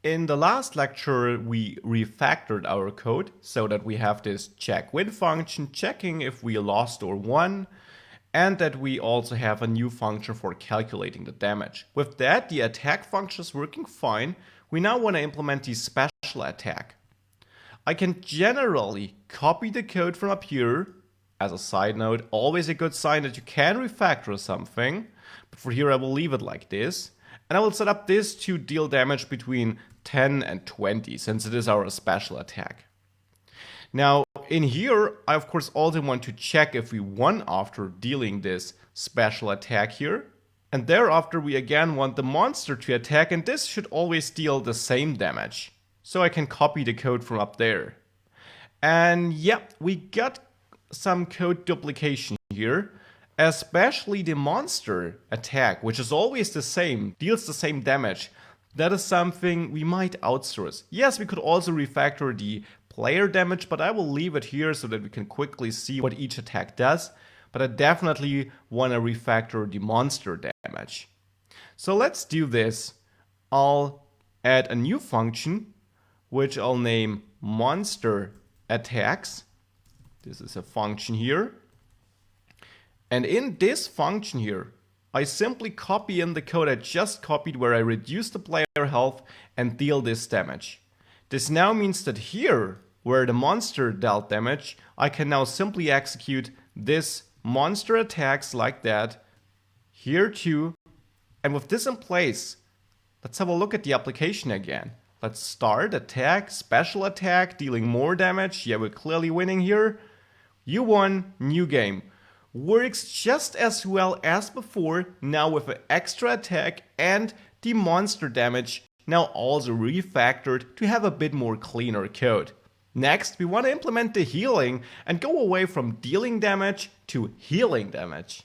In the last lecture, we refactored our code so that we have this check win function checking if we lost or won, and that we also have a new function for calculating the damage. With that, the attack function is working fine. We now want to implement the special attack. I can generally copy the code from up here. As a side note, always a good sign that you can refactor something, but for here I will leave it like this. And I will set up this to deal damage between 10 and 20, since it is our special attack. Now, in here, I of course also want to check if we won after dealing this special attack here. And thereafter, we again want the monster to attack, and this should always deal the same damage. So I can copy the code from up there. And yeah, we got some code duplication here. Especially the monster attack, which is always the same, deals the same damage. That is something we might outsource. Yes, we could also refactor the player damage, but I will leave it here so that we can quickly see what each attack does. But I definitely want to refactor the monster damage. So let's do this. I'll add a new function, which I'll name monster attacks. This is a function here. And in this function here, I simply copy in the code I just copied where I reduce the player health and deal this damage. This now means that here, where the monster dealt damage, I can now simply execute this monster attacks like that, here too. And with this in place, let's have a look at the application again. Let's start, attack, special attack, dealing more damage. Yeah, we're clearly winning here. You won, new game. Works just as well as before, now with an extra attack and the monster damage now also refactored to have a bit more cleaner code. Next, we want to implement the healing and go away from dealing damage to healing damage.